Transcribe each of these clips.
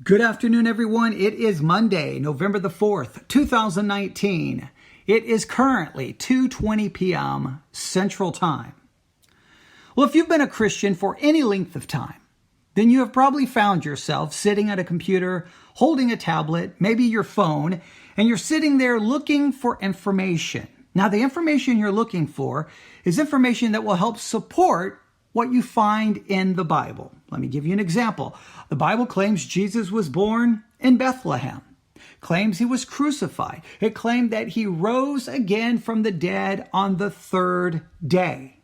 Good afternoon, everyone. It is Monday, November the 4th, 2019. It is currently 2:20 p.m. Central Time. Well, if you've been a Christian for any length of time, then you have probably found yourself sitting at a computer, holding a tablet, maybe your phone, and you're sitting there looking for information. Now, the information you're looking for is information that will help support what you find in the Bible. Let me give you an example. The Bible claims Jesus was born in Bethlehem, claims he was crucified. It claimed that he rose again from the dead on the third day.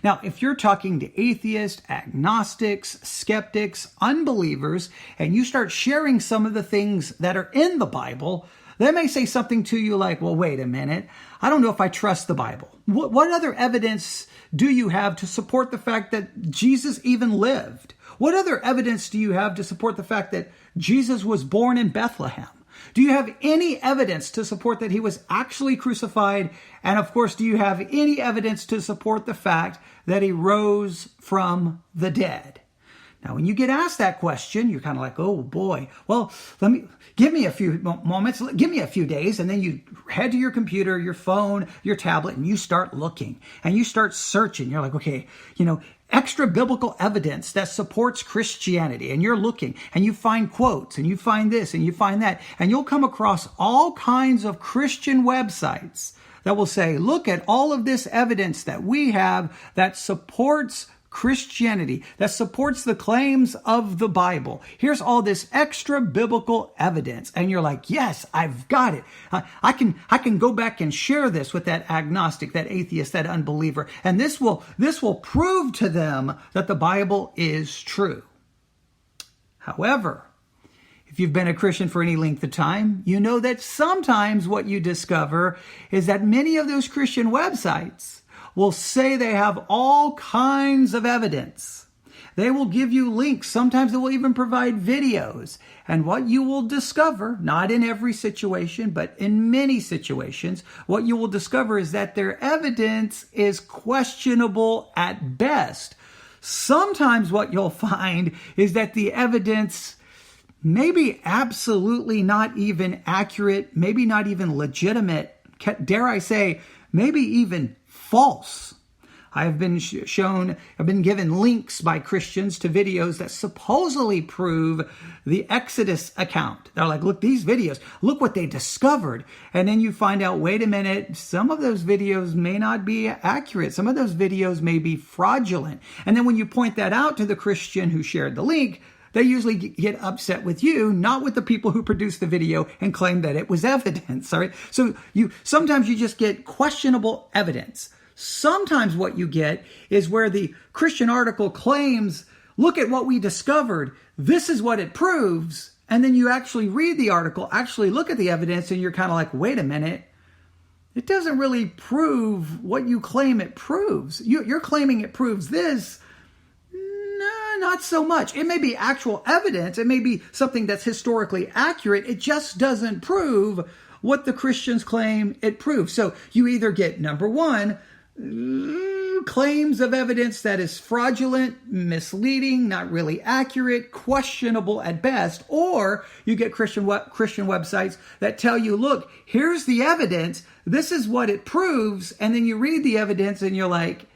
Now, if you're talking to atheists, agnostics, skeptics, unbelievers, and you start sharing some of the things that are in the Bible, they may say something to you like, well, wait a minute. I don't know if I trust the Bible. What other evidence do you have to support the fact that Jesus even lived? What other evidence do you have to support the fact that Jesus was born in Bethlehem? Do you have any evidence to support that he was actually crucified? And of course, do you have any evidence to support the fact that he rose from the dead? Now, when you get asked that question, you're kind of like, oh boy, well, give me a few moments, give me a few days, and then you head to your computer, your phone, your tablet, and you start looking, and you start searching. You're like, okay, extra biblical evidence that supports Christianity, and you're looking, and you find quotes, and you find this, and you find that, and you'll come across all kinds of Christian websites that will say, look at all of this evidence that we have that supports Christianity, that supports the claims of the Bible. Here's all this extra biblical evidence. And you're like, yes, I've got it. I can go back and share this with that agnostic, that atheist, that unbeliever. And this will prove to them that the Bible is true. However, if you've been a Christian for any length of time, you know that sometimes what you discover is that many of those Christian websites will say they have all kinds of evidence. They will give you links. Sometimes they will even provide videos. And what you will discover, not in every situation, but in many situations, what you will discover is that their evidence is questionable at best. Sometimes what you'll find is that the evidence may be absolutely not even accurate, maybe not even legitimate, dare I say, maybe even false. I've been given links by Christians to videos that supposedly prove the Exodus account. They're like, look, these videos, look what they discovered. And then you find out, wait a minute, some of those videos may not be accurate. Some of those videos may be fraudulent. And then when you point that out to the Christian who shared the link, they usually get upset with you, not with the people who produced the video and claim that it was evidence. All right. So sometimes you just get questionable evidence. Sometimes what you get is where the Christian article claims, look at what we discovered. This is what it proves. And then you actually read the article, actually look at the evidence, and you're kind of like, wait a minute. It doesn't really prove what you claim it proves. You're claiming it proves this. Not so much. It may be actual evidence. It may be something that's historically accurate. It just doesn't prove what the Christians claim it proves. So you either get, number one, claims of evidence that is fraudulent, misleading, not really accurate, questionable at best, or you get Christian websites that tell you, look, here's the evidence. This is what it proves. And then you read the evidence and you're like,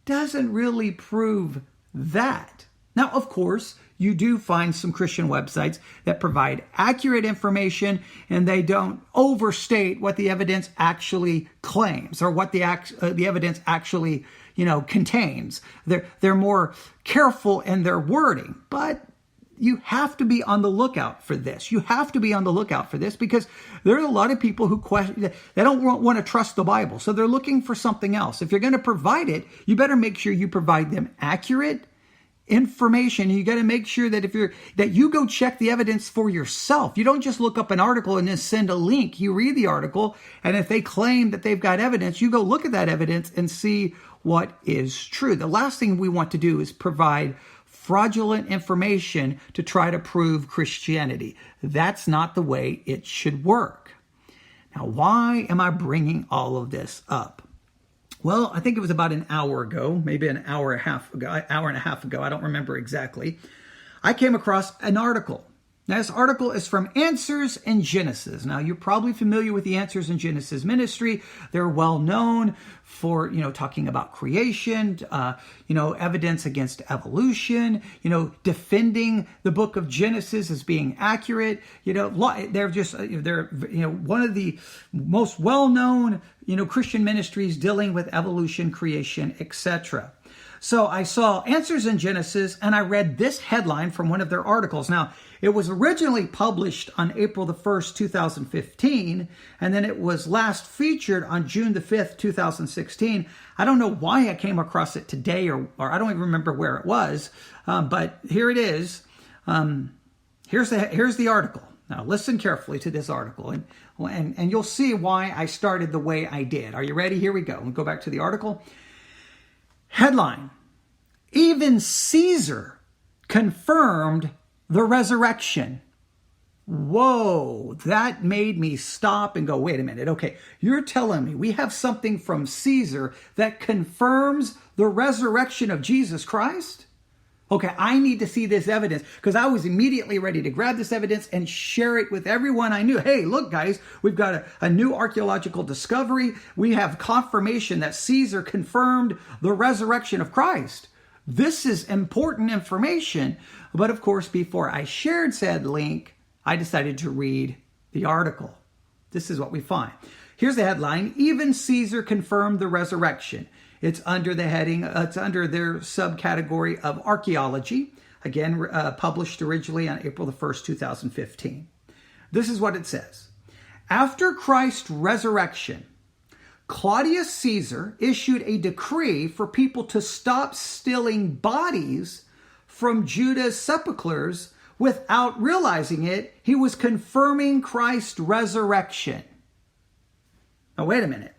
doesn't really prove that. Now, of course, you do find some Christian websites that provide accurate information and they don't overstate what the evidence actually claims or what the evidence actually, contains. They're more careful in their wording, but you have to be on the lookout for this. You have to be on the lookout for this because there are a lot of people who they don't want to trust the Bible. So they're looking for something else. If you're going to provide it, you better make sure you provide them accurate information. You got to make sure that that you go check the evidence for yourself. You don't just look up an article and then send a link. You read the article, and if they claim that they've got evidence, you go look at that evidence and see what is true. The last thing we want to do is provide fraudulent information to try to prove Christianity. That's not the way it should work. Now, why am I bringing all of this up? Well, I think it was about an hour ago, maybe an hour and a half ago. I don't remember exactly. I came across an article Now, this article is from Answers in Genesis. Now, you're probably familiar with the Answers in Genesis ministry. They're well known for, talking about creation, evidence against evolution, defending the book of Genesis as being accurate. They're one of the most well-known, Christian ministries dealing with evolution, creation, etc. So I saw Answers in Genesis, and I read this headline from one of their articles. Now, it was originally published on April the 1st, 2015, and then it was last featured on June the 5th, 2016. I don't know why I came across it today, or I don't even remember where it was, but here it is. Here's the article. Now, listen carefully to this article, and you'll see why I started the way I did. Are you ready? Here we go. We'll go back to the article. Headline: Even Caesar confirmed the resurrection. Whoa, that made me stop and go, wait a minute. Okay, you're telling me we have something from Caesar that confirms the resurrection of Jesus Christ? Okay, I need to see this evidence, because I was immediately ready to grab this evidence and share it with everyone I knew. Hey, look, guys, we've got a new archaeological discovery. We have confirmation that Caesar confirmed the resurrection of Christ. This is important information. But of course, before I shared said link, I decided to read the article. This is what we find. Here's the headline: Even Caesar confirmed the resurrection. It's under the heading, it's under their subcategory of archaeology. Again, published originally on April the 1st, 2015. This is what it says. After Christ's resurrection, Claudius Caesar issued a decree for people to stop stealing bodies from Judah's sepulchres. Without realizing it, he was confirming Christ's resurrection. Now, wait a minute.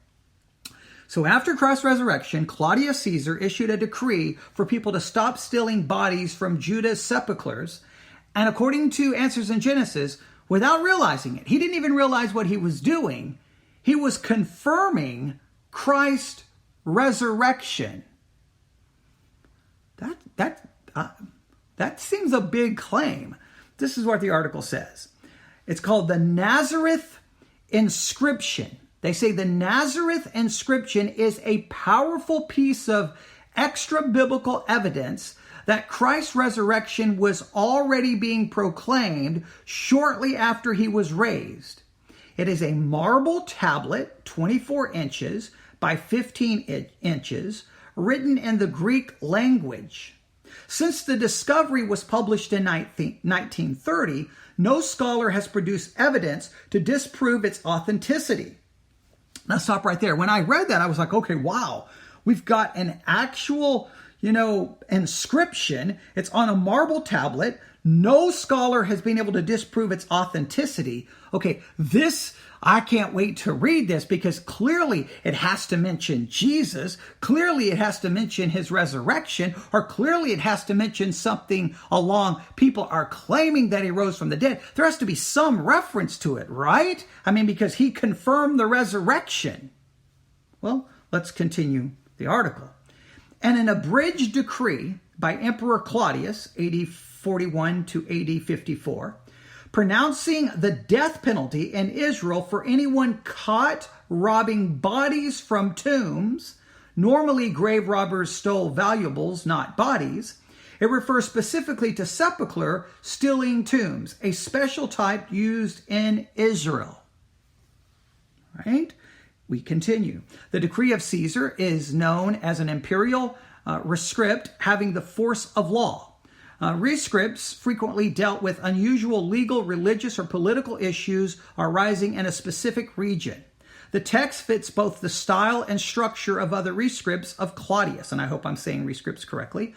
So after Christ's resurrection, Claudius Caesar issued a decree for people to stop stealing bodies from Judah's sepulchres. And according to Answers in Genesis, without realizing it, he didn't even realize what he was doing. He was confirming Christ's resurrection. That seems a big claim. This is what the article says. It's called the Nazareth Inscription. They say the Nazareth Inscription is a powerful piece of extra-biblical evidence that Christ's resurrection was already being proclaimed shortly after he was raised. It is a marble tablet, 24 inches by 15 inches, written in the Greek language. Since the discovery was published in 1930, no scholar has produced evidence to disprove its authenticity. Now stop right there. When I read that, I was like, okay, wow, we've got an actual, inscription. It's on a marble tablet. No scholar has been able to disprove its authenticity. Okay, I can't wait to read this, because clearly it has to mention Jesus. Clearly it has to mention his resurrection, or clearly it has to mention something along people are claiming that he rose from the dead. There has to be some reference to it, right? Because he confirmed the resurrection. Well, let's continue the article. And an abridged decree by Emperor Claudius, AD 41 to AD 54, pronouncing the death penalty in Israel for anyone caught robbing bodies from tombs. Normally, grave robbers stole valuables, not bodies. It refers specifically to sepulchre stealing tombs, a special type used in Israel. Right? We continue. The decree of Caesar is known as an imperial rescript having the force of law. Rescripts frequently dealt with unusual legal, religious, or political issues arising in a specific region. The text fits both the style and structure of other rescripts of Claudius, and I hope I'm saying rescripts correctly.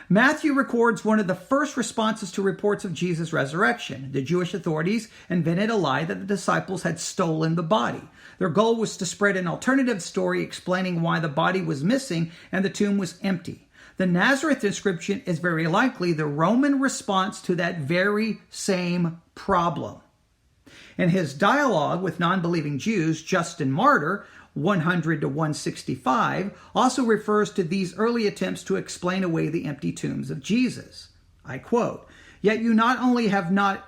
Matthew records one of the first responses to reports of Jesus' resurrection. The Jewish authorities invented a lie that the disciples had stolen the body. Their goal was to spread an alternative story explaining why the body was missing and the tomb was empty. The Nazareth inscription is very likely the Roman response to that very same problem. In his dialogue with non-believing Jews, Justin Martyr, 100 to 165, also refers to these early attempts to explain away the empty tombs of Jesus. I quote, "Yet you not only have not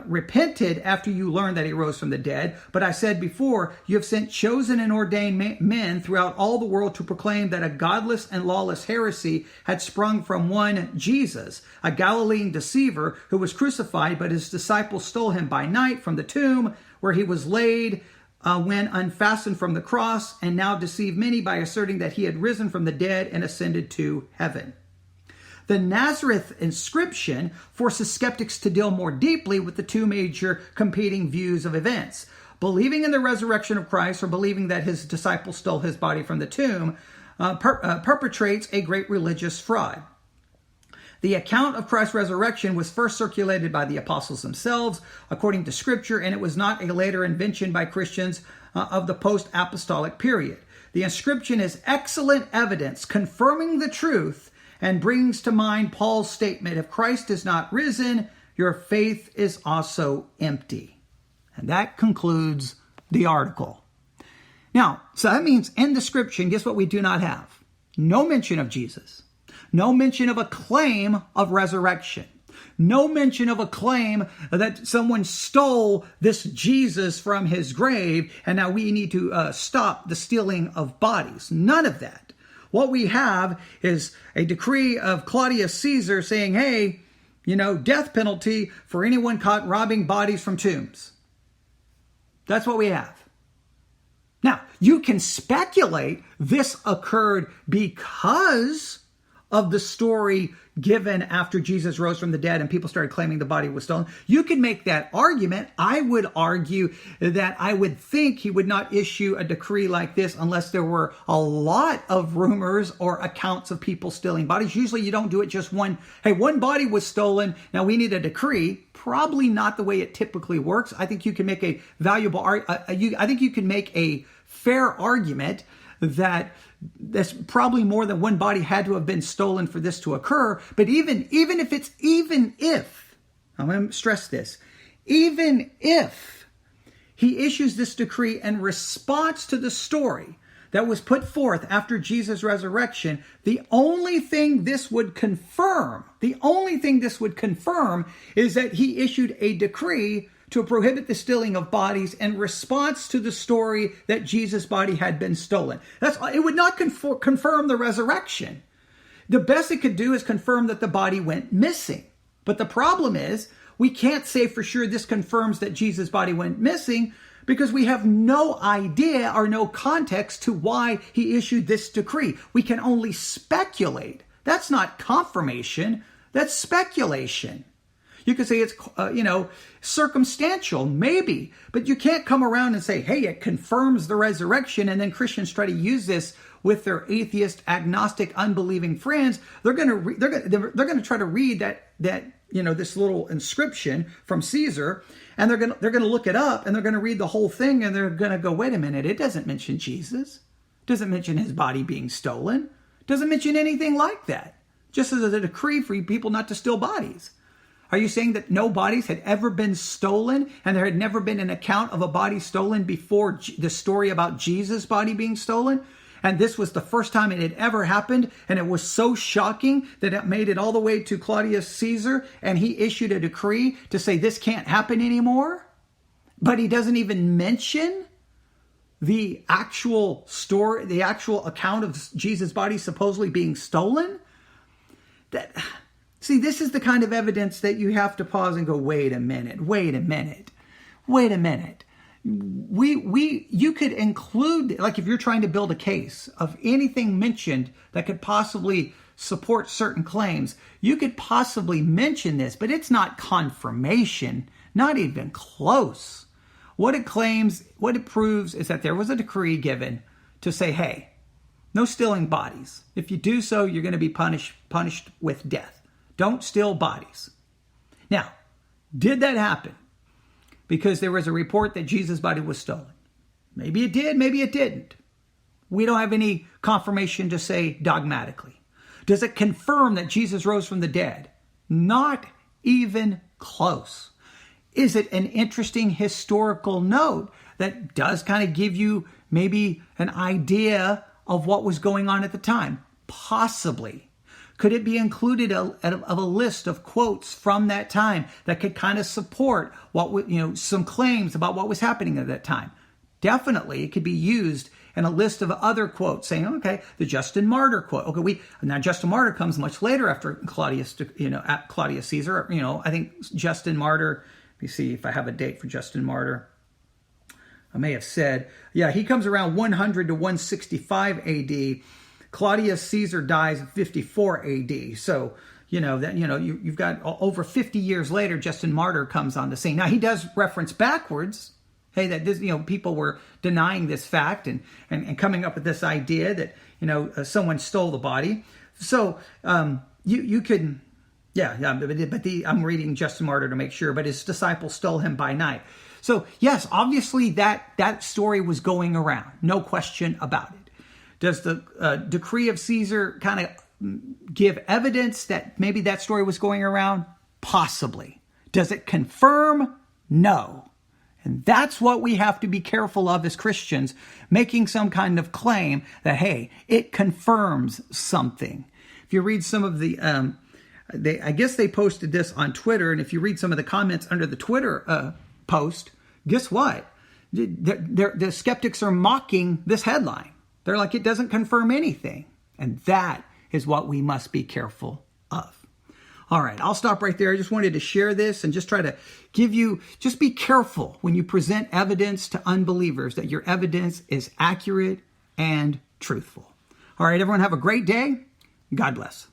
repented after you learned that he rose from the dead. But I said before, you have sent chosen and ordained men throughout all the world to proclaim that a godless and lawless heresy had sprung from one Jesus, a Galilean deceiver who was crucified, but his disciples stole him by night from the tomb where he was laid when unfastened from the cross, and now deceive many by asserting that he had risen from the dead and ascended to heaven. The Nazareth inscription forces skeptics to deal more deeply with the two major competing views of events. Believing in the resurrection of Christ or believing that his disciples stole his body from the tomb perpetrates a great religious fraud. The account of Christ's resurrection was first circulated by the apostles themselves, according to Scripture, and it was not a later invention by Christians of the post-apostolic period. The inscription is excellent evidence confirming the truth and brings to mind Paul's statement, if Christ is not risen, your faith is also empty. And that concludes the article. Now, so that means in the description, guess what we do not have? No mention of Jesus. No mention of a claim of resurrection. No mention of a claim that someone stole this Jesus from his grave and now we need to stop the stealing of bodies. None of that. What we have is a decree of Claudius Caesar saying, hey, death penalty for anyone caught robbing bodies from tombs. That's what we have. Now, you can speculate this occurred because of the story given after Jesus rose from the dead and people started claiming the body was stolen. You can make that argument. I would argue that I would think he would not issue a decree like this unless there were a lot of rumors or accounts of people stealing bodies. Usually you don't do it just one. Hey, one body was stolen. Now we need a decree. Probably not the way it typically works. I think you can make a valuable, I think you can make a fair argument that there's probably more than one body had to have been stolen for this to occur. But even if, I'm going to stress this, even if he issues this decree in response to the story that was put forth after Jesus' resurrection, the only thing this would confirm is that he issued a decree to prohibit the stealing of bodies in response to the story that Jesus' body had been stolen. It would not confirm the resurrection. The best it could do is confirm that the body went missing. But the problem is, we can't say for sure this confirms that Jesus' body went missing because we have no idea or no context to why he issued this decree. We can only speculate. That's not confirmation. That's speculation. You could say it's, circumstantial, maybe, but you can't come around and say, hey, it confirms the resurrection. And then Christians try to use this with their atheist, agnostic, unbelieving friends. They're going to try to read that this little inscription from Caesar, and they're going to look it up and they're going to read the whole thing and they're going to go, wait a minute, it doesn't mention Jesus. It doesn't mention his body being stolen. It doesn't mention anything like that. Just as a decree for people not to steal bodies. Are you saying that no bodies had ever been stolen and there had never been an account of a body stolen before the story about Jesus' body being stolen? And this was the first time it had ever happened, and it was so shocking that it made it all the way to Claudius Caesar, and he issued a decree to say this can't happen anymore? But he doesn't even mention the actual story, the actual account of Jesus' body supposedly being stolen? See, this is the kind of evidence that you have to pause and go, wait a minute. You could include, like if you're trying to build a case of anything mentioned that could possibly support certain claims, you could possibly mention this, but it's not confirmation, not even close. What it proves is that there was a decree given to say, hey, no stealing bodies. If you do so, you're going to be punished with death. Don't steal bodies. Now, did that happen because there was a report that Jesus' body was stolen? Maybe it did, maybe it didn't. We don't have any confirmation to say dogmatically. Does it confirm that Jesus rose from the dead? Not even close. Is it an interesting historical note that does kind of give you maybe an idea of what was going on at the time? Possibly. Could it be included of a list of quotes from that time that could kind of support some claims about what was happening at that time? Definitely, it could be used in a list of other quotes saying, okay, the Justin Martyr quote. Okay, now Justin Martyr comes much later after Claudius Caesar. I think Justin Martyr. Let me see if I have a date for Justin Martyr. I may have said, he comes around 100 to 165 AD. Claudius Caesar dies in 54 AD. So, you've got over 50 years later, Justin Martyr comes on the scene. Now, he does reference backwards, hey, that this, people were denying this fact and coming up with this idea that, someone stole the body. So, you could, I'm reading Justin Martyr to make sure, but his disciples stole him by night. So, yes, obviously that story was going around. No question about it. Does the decree of Caesar kind of give evidence that maybe that story was going around? Possibly. Does it confirm? No. And that's what we have to be careful of as Christians, making some kind of claim that, hey, it confirms something. If you read some of the, I guess they posted this on Twitter, and if you read some of the comments under the Twitter post, guess what? The skeptics are mocking this headline. They're like, it doesn't confirm anything. And that is what we must be careful of. All right, I'll stop right there. I just wanted to share this and just try to just be careful when you present evidence to unbelievers that your evidence is accurate and truthful. All right, everyone have a great day. God bless.